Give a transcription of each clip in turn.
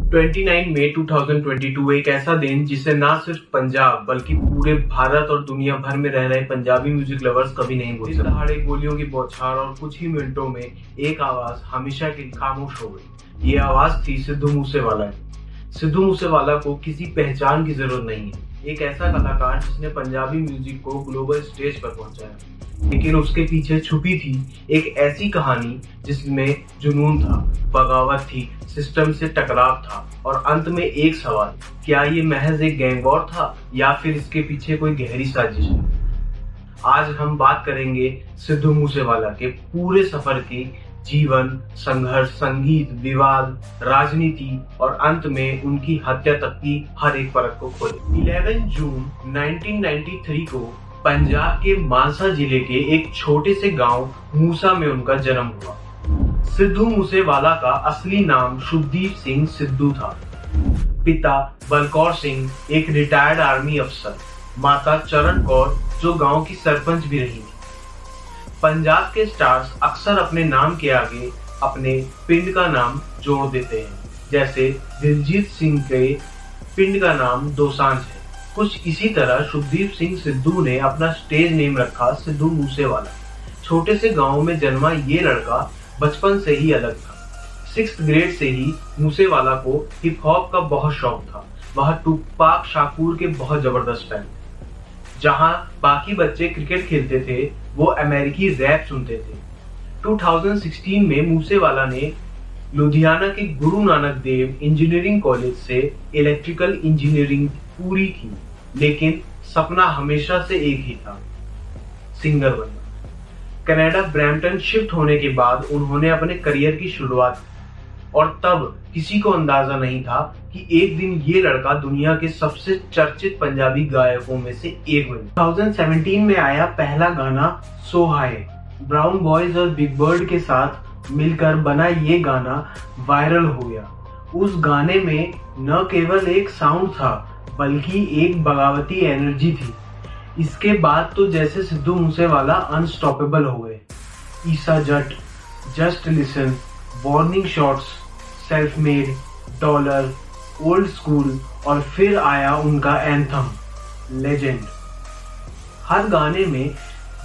29 मई 2022 एक ऐसा दिन जिसे ना सिर्फ पंजाब बल्कि पूरे भारत और दुनिया भर में रह रहे पंजाबी म्यूजिक लवर्स कभी नहीं भूल सकते। दहाड़े गोलियों की बौछार और कुछ ही मिनटों में एक आवाज हमेशा के लिए खामोश हो गई। ये आवाज थी सिद्धू मूसेवाला की। सिद्धू मूसेवाला को किसी पहचान की जरूरत नहीं है, एक ऐसा कलाकार जिसने पंजाबी म्यूजिक को ग्लोबल स्टेज पर पहुंचाया, लेकिन उसके पीछे छुपी थी एक ऐसी कहानी जिसमें जुनून था, बगावत थी, सिस्टम से टकराव था और अंत में एक सवाल, क्या ये महज एक गैंग वॉर था या फिर इसके पीछे कोई गहरी साजिश है। आज हम बात करेंगे सिद्धू मूसेवाला के पूरे सफर की, जीवन, संघर्ष, संगीत, विवाद, राजनीति और अंत में उनकी हत्या तक की हर एक परत को खोले। 11 जून 1993 को पंजाब के मानसा जिले के एक छोटे से गांव मूसा में उनका जन्म हुआ। सिद्धू मूसेवाला का असली नाम शुभदीप सिंह सिद्धू था। पिता बलकौर सिंह एक रिटायर्ड आर्मी अफसर, माता चरण कौर जो गांव की सरपंच भी रही थी। पंजाब के स्टार्स अक्सर अपने नाम के आगे अपने पिंड का नाम जोड़ देते हैं, जैसे दिलजीत सिंह के पिंड का नाम दोसांझ है। कुछ इसी तरह शुभदीप सिंह सिद्धू ने अपना स्टेज नेम रखा सिद्धू मूसेवाला। छोटे से गांव में जन्मा ये लड़का बचपन से ही अलग था। 6th ग्रेड से ही मूसेवाला को हिप हॉप का बहुत शौक था। वह टुपाक शाकुर के बहुत जबरदस्त फैन थे। जहां बाकी बच्चे क्रिकेट खेलते थे, वो अमेरिकी रैप सुनते थे। 2016 में मूसेवाला ने लुधियाना के गुरु नानक देव इंजीनियरिंग कॉलेज से इलेक्ट्रिकल इंजीनियरिंग पूरी की, लेकिन सपना हमेशा से एक ही था, सिंगर बनना। कनाडा ब्रैम्पटन शिफ्ट होने के बाद उन्होंने अपने करियर की शुरुआत की और तब किसी को अंदाजा नहीं था कि एक दिन ये लड़का दुनिया के सबसे चर्चित पंजाबी गायकों में से एक बने। 2017 में आया पहला गाना सो हाय, ब्राउन बॉयज और बिग बर्ड के साथ मिलकर बना ये गाना वायरल हो गया। उस गाने में न केवल एक साउंड था बल्कि एक बगावती एनर्जी थी। इसके बाद तो जैसे सिद्धू मूसेवाला अनस्टॉपेबल हो गए। Issa Jatt, just listen, warning shots, self made, dollar, old school और फिर आया उनका एंथम लेजेंड। हर गाने में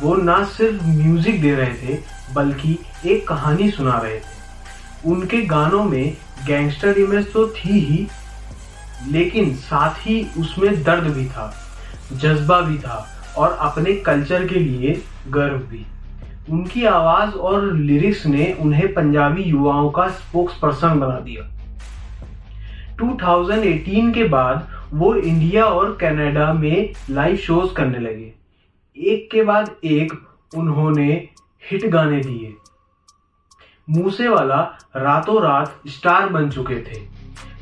वो ना सिर्फ म्यूजिक दे रहे थे बल्कि एक कहानी सुना रहे थे। उनके गानों में गैंगस्टर इमेज तो थी ही, लेकिन साथ ही उसमें दर्द भी था, जज्बा भी था और अपने कल्चर के लिए गर्व भी। उनकी आवाज और लिरिक्स ने उन्हें पंजाबी युवाओं का स्पोक्स पर्सन बना दिया। 2018 के बाद वो इंडिया और कनाडा में लाइव शोज करने लगे। एक के बाद एक उन्होंने हिट गाने दिए। मूसेवाला रातों रात स्टार बन चुके थे,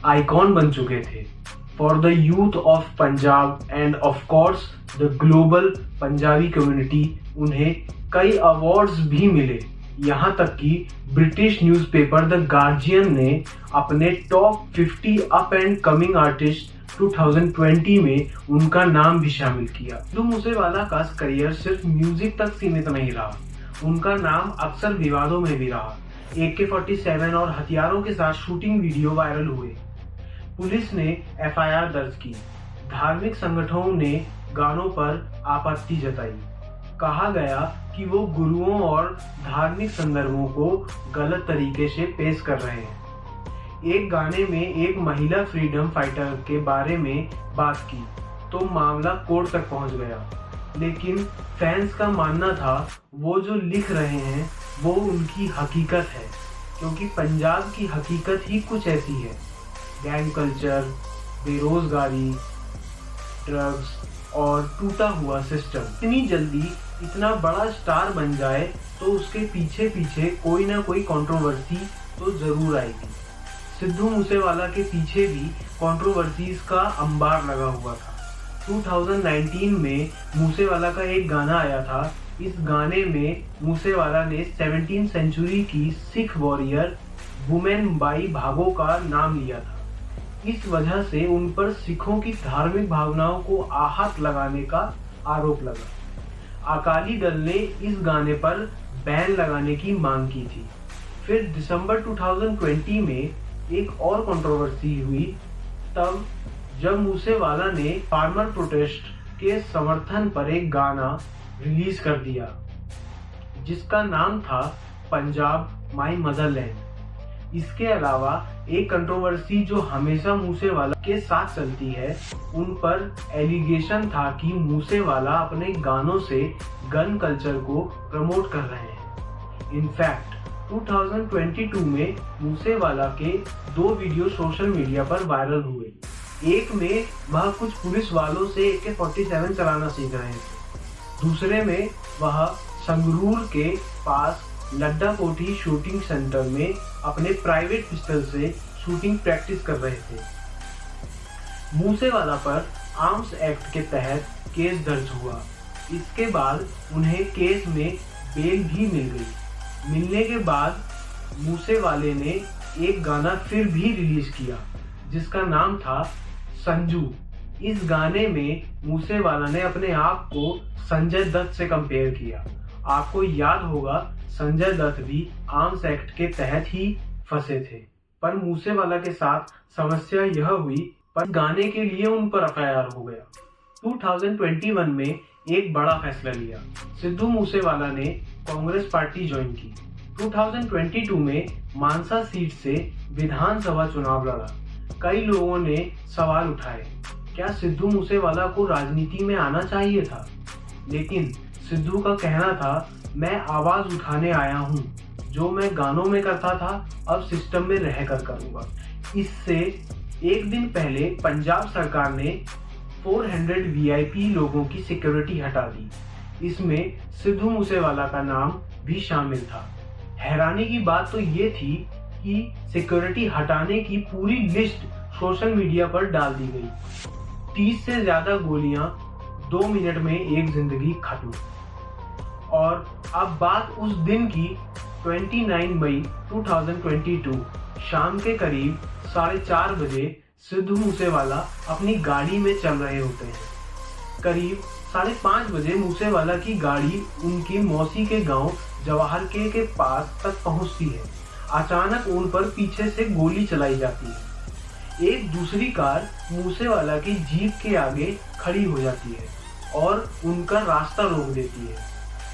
आइकॉन बन चुके थे for the youth of Punjab end of course the global Punjabi community. उन्हें कई अवार्ड्स भी मिले, यहाँ तक कि ब्रिटिश न्यूज़पेपर द गार्जियन ने अपने top 50 up and coming artist 2020 में उनका नाम भी शामिल किया। सिद्धू मूसेवाला का करियर सिर्फ म्यूजिक तक सीमित नहीं रहा, उनका नाम अक्सर विवादों में भी रहा। AK-47 और हथियारों के साथ शूटिंग वीडियो वायरल हुए, पुलिस ने FIR दर्ज की, धार्मिक संगठनों ने गानों पर आपत्ति जताई। कहा गया कि वो गुरुओं और धार्मिक संदर्भों को गलत तरीके से पेश कर रहे हैं। एक गाने में एक महिला फ्रीडम फाइटर के बारे में बात की तो मामला कोर्ट तक पहुंच गया, लेकिन फैंस का मानना था वो जो लिख रहे हैं वो उनकी हकीकत है, क्योंकि पंजाब की हकीकत ही कुछ ऐसी है। गैंग कल्चर, बेरोजगारी, ड्रग्स और टूटा हुआ सिस्टम। इतनी जल्दी इतना बड़ा स्टार बन जाए तो उसके पीछे पीछे कोई ना कोई कंट्रोवर्सी तो जरूर आएगी। सिद्धू मूसेवाला के पीछे भी कंट्रोवर्सीज का अंबार लगा हुआ था। 2019 में मूसेवाला का एक गाना आया था। इस गाने में मूसेवाला ने 17वीं सेंचुरी की सिख वॉरियर वुमेन बाई भागो का नाम लिया था। इस वजह से उन पर सिखों की धार्मिक भावनाओं को आहत लगाने का आरोप लगा। अकाली दल ने इस गाने पर बैन लगाने की मांग की थी। फिर दिसंबर 2020 में एक और कंट्रोवर्सी हुई तब जब मूसेवाला ने फार्मर प्रोटेस्ट के समर्थन पर एक गाना रिलीज कर दिया जिसका नाम था पंजाब माई मदरलैंड। इसके अलावा एक कंट्रोवर्सी जो हमेशा मूसेवाला के साथ चलती है, उन पर एलिगेशन था कि मूसेवाला अपने गानों से गन कल्चर को प्रमोट कर रहे हैं। इनफैक्ट 2022 में मूसेवाला के 2 वीडियो सोशल मीडिया पर वायरल हुए। एक में वह कुछ पुलिस वालों से AK-47 चलाना सीख रहे थे, दूसरे में वह संगरूर के पास लड्डा कोठी शूटिंग सेंटर में अपने प्राइवेट पिस्टल से शूटिंग प्रैक्टिस कर रहे थे। मूसेवाला पर आर्म्स एक्ट के तहत केस दर्ज हुआ। इसके बाद उन्हें केस में बेल भी मिल गई। मिलने के बाद मूसेवाले ने एक गाना फिर भी रिलीज किया जिसका नाम था संजू। इस गाने में मूसेवाला ने अपने आप को संजय दत्त से कंपेयर किया। आपको याद होगा संजय दत्त भी आर्म्स एक्ट के तहत ही फंसे थे, पर मूसेवाला के साथ समस्या यह हुई पर गाने के लिए उन पर FIR हो गया। 2021 में एक बड़ा फैसला लिया। सिद्धू मूसेवाला ने कांग्रेस पार्टी ज्वाइन की। 2022 में मानसा सीट से विधानसभा चुनाव लड़ा। कई लोगों ने सवाल उठाए, क्या सिद्धू मूसेवाला को राजनीति में आना चाहिए था? लेकिन सिद्धू का कहना था, मैं आवाज उठाने आया हूँ, जो मैं गानों में करता था अब सिस्टम में रहकर करूँगा। इससे एक दिन पहले पंजाब सरकार ने 400 VIP लोगों की सिक्योरिटी हटा दी। इसमें सिद्धू मूसेवाला का नाम भी शामिल था। हैरानी की बात तो ये थी कि सिक्योरिटी हटाने की पूरी लिस्ट सोशल मीडिया पर डाल दी गई। 30 से ज्यादा गोलियां 2 मिनट में एक जिंदगी खत्म। और अब बात उस दिन की 29 मई 2022 शाम के करीब 4:30 बजे सिद्धू मूसेवाला अपनी गाड़ी में चल रहे होते हैं। करीब 5:30 बजे मूसेवाला की गाड़ी उनकी मौसी के गांव जवाहर के पास तक पहुंचती है। अचानक उन पर पीछे से गोली चलाई जाती है। एक दूसरी कार मूसेवाला की जीप के आगे खड़ी हो जाती है और उनका रास्ता रोक देती है।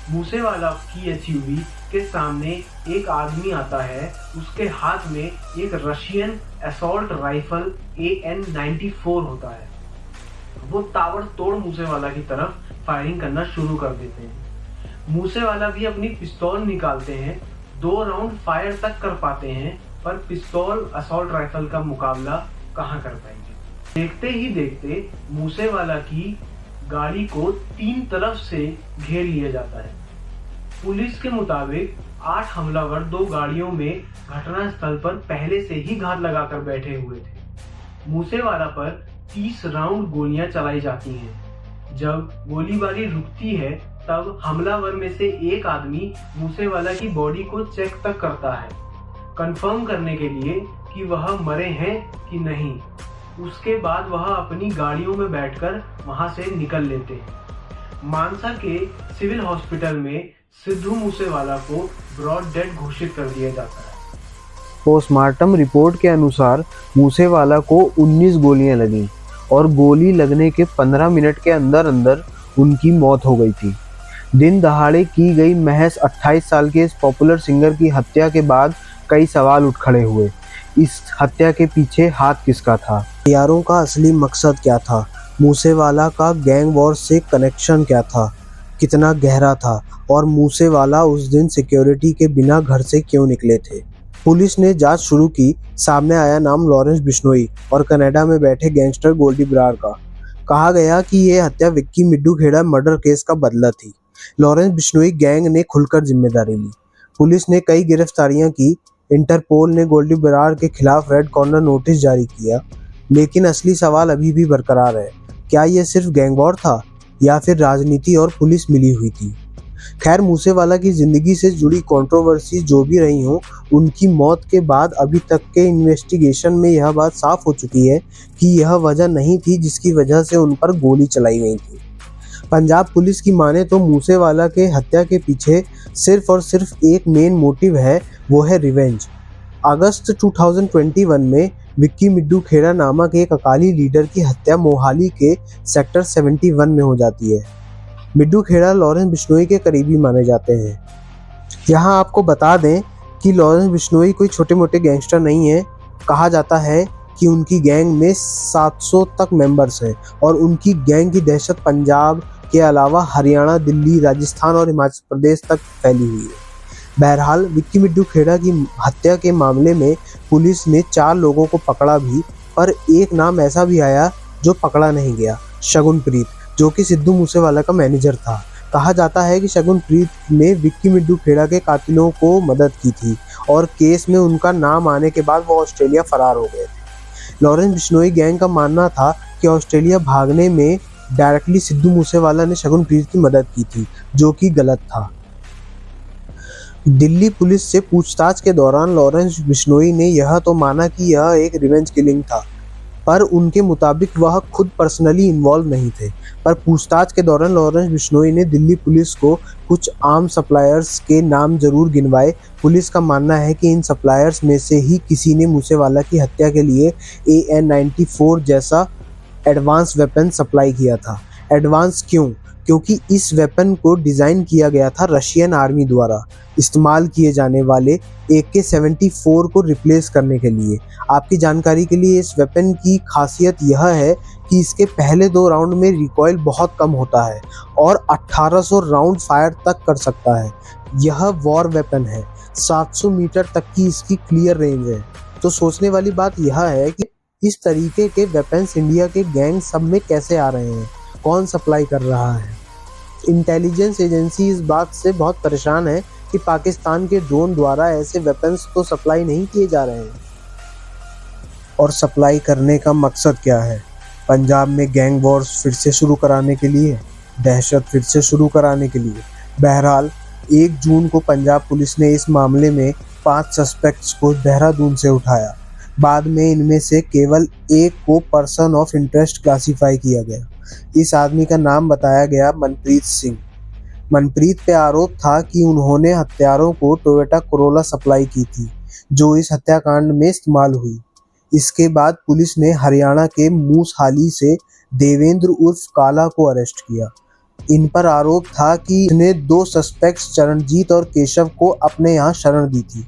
मूसेवाला की SUV के सामने एक आदमी आता है। उसके हाथ में एक रशियन असॉल्ट राइफल AN-94 होता है। वो ताबड़तोड़ मूसेवाला की तरफ फायरिंग करना शुरू कर देते हैं। मूसेवाला भी अपनी पिस्तौल निकालते हैं। 2 राउंड फायर तक कर पाते हैं, पर पिस्तौल असॉल्ट राइफल का मुकाबला कहाँ कर पाएंगे। देखते ही देखते मूसेवाला की गाड़ी को 3 तरफ से घेर लिया जाता है। पुलिस के मुताबिक 8 हमलावर 2 गाड़ियों में घटनास्थल पर पहले से ही घात लगाकर बैठे हुए थे। मूसेवाला पर 30 राउंड गोलियां चलाई जाती हैं। जब गोलीबारी रुकती है तब हमलावर में से एक आदमी मूसेवाला की बॉडी को चेक तक करता है, कंफर्म करने के लिए कि वह मरे हैं कि नहीं। उसके बाद वह अपनी गाड़ियों में बैठकर वहां से निकल लेते हैं। मानसा के सिविल हॉस्पिटल में सिद्धू मूसेवाला को ब्रॉड डेड घोषित कर दिया जाता है। पोस्टमार्टम रिपोर्ट के अनुसार मूसेवाला को 19 गोलियां लगीं और गोली लगने के 15 मिनट के अंदर अंदर उनकी मौत हो गई थी। दिन दहाड़े की गई महज 28 साल के इस पॉपुलर सिंगर की हत्या के बाद कई सवाल उठ खड़े हुए। इस हत्या के पीछे हाथ किसका था? हत्यारों का असली मकसद क्या था? मूसेवाला का गैंग वॉर से कनेक्शन क्या था, कितना गहरा था, और मूसेवाला उस दिन सिक्योरिटी के बिना घर से क्यों निकले थे? पुलिस ने जांच शुरू की। सामने आया नाम लॉरेंस बिश्नोई और कनाडा में बैठे गैंगस्टर गोल्डी बरार का। कहा गया कि यह हत्या विक्की मिड्डू खेड़ा मर्डर केस का बदला थी। लॉरेंस बिश्नोई गैंग ने खुलकर जिम्मेदारी ली। पुलिस ने कई गिरफ्तारियां की। इंटरपोल ने गोल्डी बरार के खिलाफ रेड कॉर्नर नोटिस जारी किया। लेकिन असली सवाल अभी भी बरकरार है, क्या यह सिर्फ गैंग वॉर था या फिर राजनीति और पुलिस मिली हुई थी? खैर, मूसेवाला की जिंदगी से जुड़ी कंट्रोवर्सी जो भी रही हो, उनकी मौत के बाद अभी तक के इन्वेस्टिगेशन में यह बात साफ हो चुकी है कि यह वजह नहीं थी जिसकी वजह से उन पर गोली चलाई गई थी। पंजाब पुलिस की माने तो मूसेवाला के हत्या के पीछे सिर्फ और सिर्फ एक मेन मोटिव है, वो है रिवेंज। अगस्त 2021 में विक्की मिड्डू खेड़ा नामक एक अकाली लीडर की हत्या मोहाली के सेक्टर 71 में हो जाती है। मिड्डू खेड़ा लॉरेंस बिश्नोई के करीबी माने जाते हैं। यहाँ आपको बता दें कि लॉरेंस बिश्नोई कोई छोटे मोटे गैंगस्टर नहीं है। कहा जाता है कि उनकी गैंग में 700 तक मेंबर्स हैं और उनकी गैंग की दहशत पंजाब के अलावा हरियाणा, दिल्ली, राजस्थान और हिमाचल प्रदेश तक फैली हुई है। बहरहाल विक्की मिड्डू खेड़ा की हत्या के मामले में पुलिस ने 4 लोगों को पकड़ा भी, पर एक नाम ऐसा भी आया जो पकड़ा नहीं गया, शगुनप्रीत, जो कि सिद्धू मूसेवाला का मैनेजर था। कहा जाता है कि शगुनप्रीत ने विक्की मिड्डू खेड़ा के कातिलों को मदद की थी और केस में उनका नाम आने के बाद वो ऑस्ट्रेलिया फरार हो गए थे। लॉरेंस बिश्नोई गैंग का मानना था कि ऑस्ट्रेलिया भागने में डायरेक्टली सिद्धू मूसेवाला ने शगुनप्रीत की मदद की थी, जो कि गलत था। दिल्ली पुलिस से पूछताछ के दौरान लॉरेंस बिश्नोई ने यह तो माना कि यह एक रिवेंज किलिंग था, पर उनके मुताबिक वह खुद पर्सनली इन्वॉल्व नहीं थे। पर पूछताछ के दौरान लॉरेंस बिश्नोई ने दिल्ली पुलिस को कुछ आम सप्लायर्स के नाम जरूर गिनवाए। पुलिस का मानना है कि इन सप्लायर्स में से ही किसी ने मूसेवाला की हत्या के लिए AN-94 जैसा एडवांस वेपन सप्लाई किया था। एडवांस क्यों? क्योंकि इस वेपन को डिज़ाइन किया गया था रशियन आर्मी द्वारा इस्तेमाल किए जाने वाले AK-74 को रिप्लेस करने के लिए। आपकी जानकारी के लिए इस वेपन की खासियत यह है कि इसके पहले 2 राउंड में रिकॉइल बहुत कम होता है और 1800 राउंड फायर तक कर सकता है। यह वॉर वेपन है। 700 मीटर तक की इसकी क्लियर रेंज है। तो सोचने वाली बात यह है कि इस तरीके के वेपन्स इंडिया के गैंग सब में कैसे आ रहे हैं, कौन सप्लाई कर रहा है। इंटेलिजेंस एजेंसी इस बात से बहुत परेशान है कि पाकिस्तान के ड्रोन द्वारा ऐसे वेपन्स तो सप्लाई नहीं किए जा रहे हैं। और सप्लाई करने का मकसद क्या है? पंजाब में गैंग वॉर्स फिर से शुरू कराने के लिए, दहशत फिर से शुरू कराने के लिए। बहरहाल 1 जून को पंजाब पुलिस ने इस मामले में 5 सस्पेक्ट्स को देहरादून से उठाया। बाद में इनमें से केवल एक को पर्सन ऑफ इंटरेस्ट क्लासिफाई किया गया। इस आदमी का नाम बताया गया मनप्रीत सिंह। मनप्रीत पे आरोप था कि उन्होंने हत्यारों को टोयोटा कोरोला सप्लाई की थी, जो इस हत्याकांड में इस्तेमाल हुई। इसके बाद पुलिस ने हरियाणा के मूसहाली से देवेंद्र उर्फ काला को अरेस्ट किया। इन पर आरोप था कि इसने 2 सस्पेक्ट्स चरणजीत और केशव को अपने यहाँ शरण दी थी।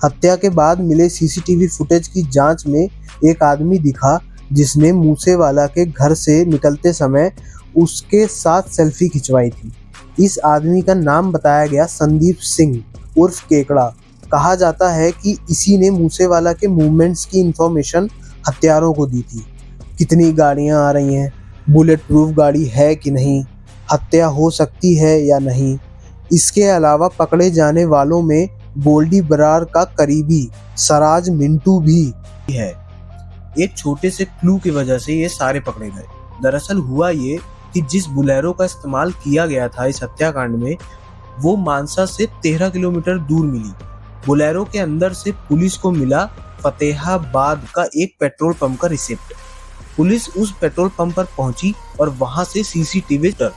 हत्या के बाद मिले CCTV फुटेज की जांच में एक आदमी दिखा जिसने मूसेवाला के घर से निकलते समय उसके साथ सेल्फी खिंचवाई थी। इस आदमी का नाम बताया गया संदीप सिंह उर्फ केकड़ा। कहा जाता है कि इसी ने मूसेवाला के मूवमेंट्स की इंफॉर्मेशन हत्यारों को दी थी। कितनी गाड़ियां आ रही हैं, बुलेट प्रूफ गाड़ी है कि नहीं, हत्या हो सकती है या नहीं। इसके अलावा पकड़े जाने वालों में गोल्डी बरार का करीबी सराज मिंटू भी है। एक छोटे से क्लू की वजह से ये सारे पकड़े गए। दरअसल हुआ ये कि जिस बुलेरो का इस्तेमाल किया गया था इस हत्याकांड में, वो मानसा से 13 किलोमीटर दूर मिली। बुलेरो के अंदर से पुलिस को मिला फतेहाबाद का एक पेट्रोल पंप का रिसिप्ट। पुलिस उस पेट्रोल पंप पर पहुंची और वहां से CCTV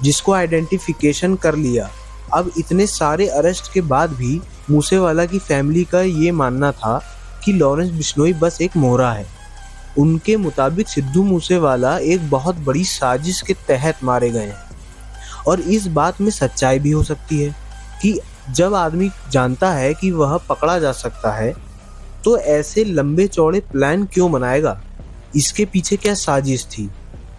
जिसको आइडेंटिफिकेशन कर लिया। अब इतने सारे अरेस्ट के बाद भी मूसेवाला की फैमिली का ये मानना था कि लॉरेंस बिश्नोई बस एक मोहरा है। उनके मुताबिक सिद्धू मूसेवाला एक बहुत बड़ी साजिश के तहत मारे गए हैं। और इस बात में सच्चाई भी हो सकती है कि जब आदमी जानता है कि वह पकड़ा जा सकता है तो ऐसे लंबे चौड़े प्लान क्यों बनाएगा। इसके पीछे क्या साजिश थी,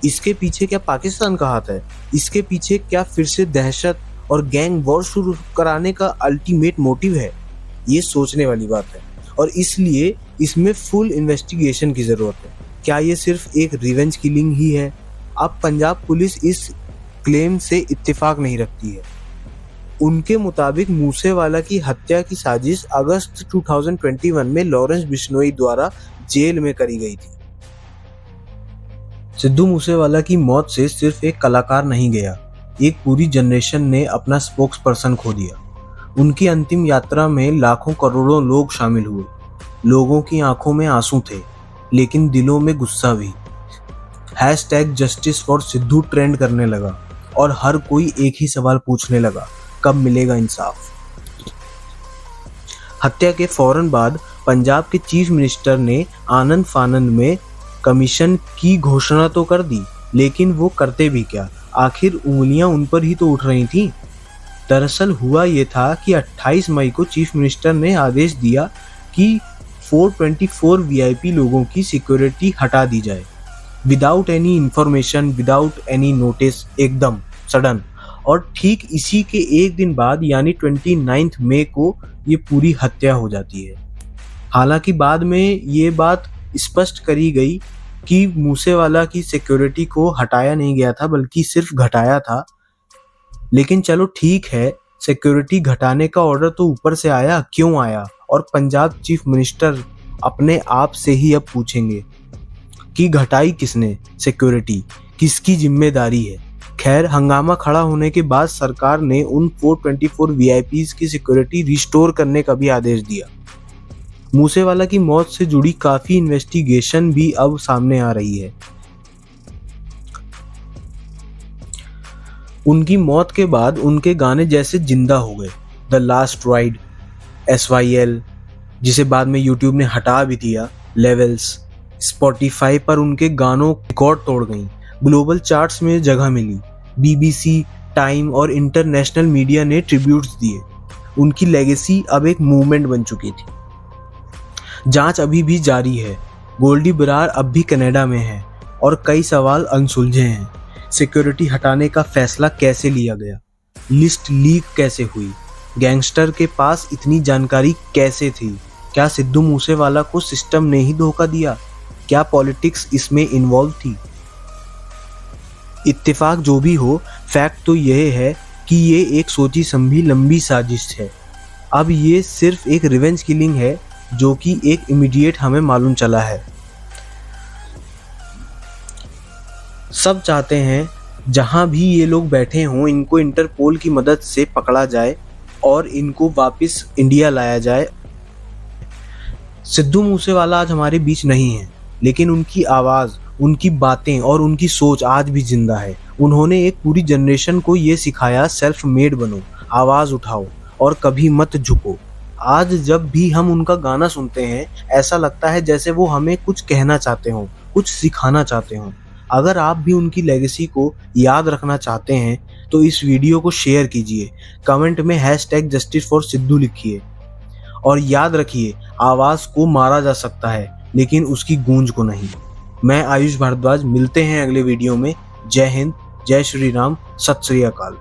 इसके पीछे क्या पाकिस्तान का हाथ है, इसके पीछे क्या फिर से दहशत और गैंग वॉर शुरू कराने का अल्टीमेट मोटिव है। ये सोचने वाली बात है और इसलिए इसमें फुल इन्वेस्टिगेशन की जरूरत है। क्या ये सिर्फ एक रिवेंज किलिंग ही है? अब पंजाब पुलिस इस क्लेम से इत्तेफाक नहीं रखती है। उनके मुताबिक मूसेवाला की हत्या की साजिश अगस्त 2021 में लॉरेंस बिश्नोई द्वारा जेल में करी गई थी। सिद्धू मूसेवाला की मौत से सिर्फ एक कलाकार नहीं गया, एक पूरी जनरेशन ने अपना स्पोक्स पर्सन खो दिया। उनकी अंतिम यात्रा में लाखों करोड़ों लोग शामिल हुए। लोगों की आंखों में आंसू थे, लेकिन दिलों में गुस्सा भी। #जस्टिस फॉर सिद्धू ट्रेंड करने लगा और हर कोई एक ही सवाल पूछने लगा, कब मिलेगा इंसाफ। हत्या के फौरन बाद पंजाब के चीफ मिनिस्टर ने आनंद फानंद में कमीशन की घोषणा तो कर दी, लेकिन वो करते भी क्या, आखिर उंगलियां उन पर ही तो उठ रही थीं। दरअसल हुआ ये था कि 28 मई को चीफ मिनिस्टर ने आदेश दिया कि 424 वीआईपी लोगों की सिक्योरिटी हटा दी जाए, without any information, without any notice, एकदम सडन। और ठीक इसी के एक दिन बाद यानी 29 मई को ये पूरी हत्या हो जाती है। हालांकि बाद में ये बात स्पष्ट करी गई कि मूसेवाला की सिक्योरिटी को हटाया नहीं गया था, बल्कि सिर्फ घटाया था। लेकिन चलो ठीक है, सिक्योरिटी घटाने का ऑर्डर तो ऊपर से आया, क्यों आया? और पंजाब चीफ मिनिस्टर अपने आप से ही अब पूछेंगे कि घटाई किसने सिक्योरिटी, किसकी जिम्मेदारी है? खैर, हंगामा खड़ा होने के बाद सरकार ने उन 424 वीआईपीज की सिक्योरिटी रिस्टोर करने का भी आदेश दिया। मूसेवाला की मौत से जुड़ी काफी इन्वेस्टिगेशन भी अब सामने आ रही है। उनकी मौत के बाद उनके गाने जैसे जिंदा हो गए। द लास्ट राइड, SYL, जिसे बाद में यूट्यूब ने हटा भी दिया, लेवल्स, स्पॉटिफाई पर उनके गानों रिकॉर्ड तोड़ गईं, ग्लोबल चार्ट्स में जगह मिली, BBC, टाइम और इंटरनेशनल मीडिया ने ट्रिब्यूट्स दिए। उनकी लेगेसी अब एक मूवमेंट बन चुकी थी। जांच अभी भी जारी है, गोल्डी बरार अब भी कनाडा में है और कई सवाल अनसुलझे हैं। सिक्योरिटी हटाने का फैसला कैसे लिया गया? लिस्ट लीक कैसे हुई? गैंगस्टर के पास इतनी जानकारी कैसे थी? क्या सिद्धू मूसेवाला को सिस्टम ने ही धोखा दिया? क्या पॉलिटिक्स इसमें इन्वॉल्व थी? इत्तेफाक जो भी हो, फैक्ट तो यह है कि ये एक सोची समझी लंबी साजिश है। अब ये सिर्फ एक रिवेंज किलिंग है जो कि एक इमीडिएट हमें मालूम चला है। सब चाहते हैं जहां भी ये लोग बैठे हों, इनको इंटरपोल की मदद से पकड़ा जाए और इनको वापस इंडिया लाया जाए। सिद्धू मूसेवाला आज हमारे बीच नहीं है, लेकिन उनकी आवाज़, उनकी बातें और उनकी सोच आज भी जिंदा है। उन्होंने एक पूरी जनरेशन को ये सिखाया, सेल्फ मेड बनो, आवाज़ उठाओ और कभी मत झुको। आज जब भी हम उनका गाना सुनते हैं, ऐसा लगता है जैसे वो हमें कुछ कहना चाहते हों, कुछ सिखाना चाहते हों। अगर आप भी उनकी लेगेसी को याद रखना चाहते हैं तो इस वीडियो को शेयर कीजिए, कमेंट में #JusticeForSidhu लिखिए और याद रखिए, आवाज़ को मारा जा सकता है लेकिन उसकी गूंज को नहीं। मैं आयुष भारद्वाज, मिलते हैं अगले वीडियो में। जय हिंद, जय श्री राम, सत श्री अकाल।